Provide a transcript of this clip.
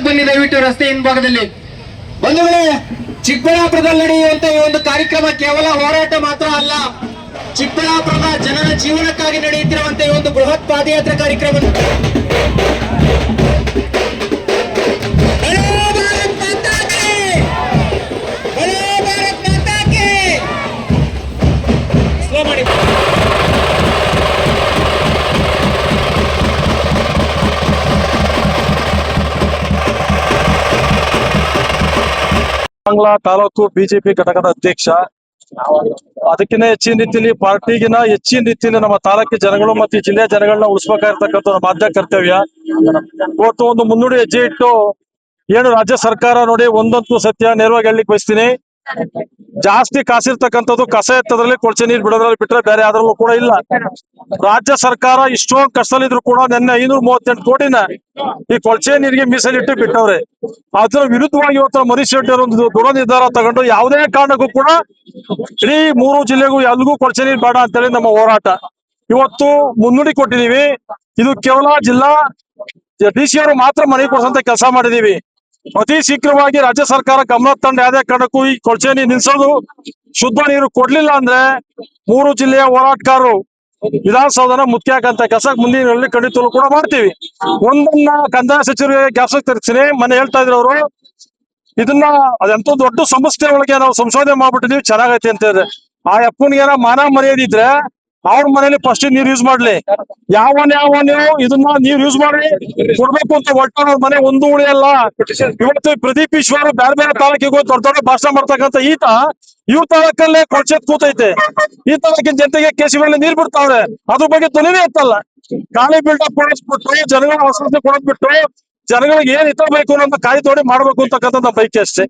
ಬನ್ನಿ ದಯವಿಟ್ಟು ರಸ್ತೆ ಹಿಂಭಾಗದಲ್ಲಿ. ಬಂಧುಗಳೇ, ಚಿಕ್ಕಬಳ್ಳಾಪುರದಲ್ಲಿ ನಡೆಯುವಂತ ಈ ಒಂದು ಕಾರ್ಯಕ್ರಮ ಕೇವಲ ಹೋರಾಟ ಮಾತ್ರ ಅಲ್ಲ, ಚಿಕ್ಕಬಳ್ಳಾಪುರದ ಜನರ ಜೀವನಕ್ಕಾಗಿ ನಡೆಯುತ್ತಿರುವಂತಹ ಈ ಒಂದು ಬೃಹತ್ ಪಾದಯಾತ್ರೆ ಕಾರ್ಯಕ್ರಮ. ಬಾಂಗ್ಲಾ ತಾಲೂಕು ಬಿಜೆಪಿ ಘಟಕದ ಅಧ್ಯಕ್ಷ. ಅದಕ್ಕಿಂತ ಹೆಚ್ಚಿನ ರೀತಿಯಲ್ಲಿ ಪಾರ್ಟಿಗಿನ ಹೆಚ್ಚಿನ ರೀತಿಯಲ್ಲಿ ನಮ್ಮ ತಾಲೂಕಿನ ಜನಗಳು ಮತ್ತು ಜಿಲ್ಲೆಯ ಜನಗಳನ್ನ ಉಳಿಸಬೇಕಾಗಿರ್ತಕ್ಕಂಥ ನಮ್ಮ ಆದ್ಯ ಕರ್ತವ್ಯ. ಇವತ್ತು ಒಂದು ಮುನ್ನುಡಿ ಹೆಜ್ಜೆ ಇಟ್ಟು ಏನು ರಾಜ್ಯ ಸರ್ಕಾರ ನೋಡಿ, ಒಂದಂತೂ ಸತ್ಯ ನೇರವಾಗಿ ಹೇಳಲಿಕ್ಕೆ ಬಯಸ್ತೀನಿ, ಜಾಸ್ತಿ ಕಾಸಿರ್ತಕ್ಕಂಥದ್ದು ಕಸ ಎತ್ತದ್ರಲ್ಲಿ, ಕೊಳಚೆ ನೀರು ಬಿಡೋದ್ರಲ್ಲಿ ಬಿಟ್ರೆ ಬೇರೆ ಯಾವ್ದ್ರಲ್ಲೂ ಕೂಡ ಇಲ್ಲ. ರಾಜ್ಯ ಸರ್ಕಾರ ಇಷ್ಟೊಂದು ಕಷ್ಟದಲ್ಲಿದ್ರು ಕೂಡ ನಿನ್ನೆ 538 ಕೋಟಿನ ಈ ಕೊಳಚೆ ನೀರಿಗೆ ಮೀಸಲಿಟ್ಟು ಬಿಟ್ಟವ್ರೆ. ಅದ್ರ ವಿರುದ್ಧವಾಗಿ ಇವತ್ತು ಮನೀಶ್ ಶೆಟ್ಟಿ ಅವರು ಒಂದು ದೃಢ ನಿರ್ಧಾರ ತಗೊಂಡು ಯಾವುದೇ ಕಾರಣಕ್ಕೂ ಕೂಡ ಇಡೀ 3 ಜಿಲ್ಲೆಗೂ ಎಲ್ಗೂ ಕೊಳಚೆ ನೀರು ಬೇಡ ಅಂತೇಳಿ ನಮ್ಮ ಹೋರಾಟ ಇವತ್ತು ಮುನ್ನುಡಿ ಕೊಟ್ಟಿದೀವಿ. ಇದು ಕೇವಲ ಜಿಲ್ಲಾ DC ಅವರು ಮಾತ್ರ ಮನವಿ ಕೊಡಿಸಂತ ಕೆಲಸ ಮಾಡಿದೀವಿ. ಅತಿ ಶೀಘ್ರವಾಗಿ ರಾಜ್ಯ ಸರ್ಕಾರ ಗಮನ ತಂಡ ಯಾವುದೇ ಕಾರಣಕ್ಕೂ ಈ ಕೊಳಚೆ ನೀರು ನಿಲ್ಸೋದು, ಶುದ್ಧ ನೀರು ಕೊಡ್ಲಿಲ್ಲ ಅಂದ್ರೆ 3 ಜಿಲ್ಲೆಯ ಹೋರಾಟಗಾರರು ವಿಧಾನಸೌಧನ ಮುಖ್ಯಾಕಂತ ಕೆಲಸ ಮುಂದಿನ ಖಂಡಿತಲು ಕೂಡ ಮಾಡ್ತೀವಿ. ಒಂದನ್ನ ಕಂದಾಯ ಸಚಿವರಿಗೆ ಜ್ಞಾಪಕ ತರಿಸ್ತೀನಿ, ಮನೆ ಹೇಳ್ತಾ ಇದ್ರು ಅವರು, ಇದನ್ನ ಅದೆಂತ ದೊಡ್ಡ ಸಂಸ್ಥೆ ಒಳಗೆ ನಾವು ಸಂಶೋಧನೆ ಮಾಡ್ಬಿಟ್ಟಿದೀವಿ, ಚೆನ್ನಾಗೈತೆ ಅಂತ ಹೇಳಿದ್ರೆ ಆ ಅಪ್ಪನಿಗೆ ಮಾನ ಮರ್ಯಾದೆ ಇದ್ರೆ ಅವ್ರ ಮನೇಲಿ ಫಸ್ಟ್ ನೀರು ಯೂಸ್ ಮಾಡ್ಲಿ. ಯಾವನ್ಯಾವನು ಇದನ್ನ ನೀರು ಯೂಸ್ ಮಾಡಿ ಕೊಡ್ಬೇಕು ಅಂತ ಹೊರಟ ಮನೆ ಒಂದು ಉಳಿಯಲ್ಲ. ಇವತ್ತು ಪ್ರದೀಪ್ ಈಶ್ವರ್ ಬೇರೆ ಬೇರೆ ತಾಲೂಕಿಗೆ ದೊಡ್ಡ ದೊಡ್ಡ ಭಾಷಣ ಮಾಡ್ತಕ್ಕಂಥ ಈತ ಇವ್ರ ತಾಲೂಕಲ್ಲೇ ಕೊಳಚೆ ಕೂತೈತೆ. ಈ ತಾಲೂಕಿನ ಜನತೆಗೆ ಕೇಸಿಗಳಲ್ಲಿ ನೀರ್ ಬಿಡ್ತಾವ್ರೆ, ಅದ್ರ ಬಗ್ಗೆ ಧ್ವನಿನೇ ಎತ್ತಲ್ಲ. ಖಾಲಿ ಬಿಲ್ಡಪ್ ಕೊಡಿಸ್ಬಿಟ್ಟು ಜನಗಳ ಆಸ್ಪತ್ರೆ ಕೊಡೋದ್ ಬಿಟ್ಟು ಜನಗಳಿಗೆ ಏನ್ ಹಿತ ಬೇಕು ಅನ್ನೋ ಕಾಯಿ ತೋಡಿ ಮಾಡ್ಬೇಕು ಅಂತಕ್ಕಂಥ ಬೈಕ್ ಅಷ್ಟೇ.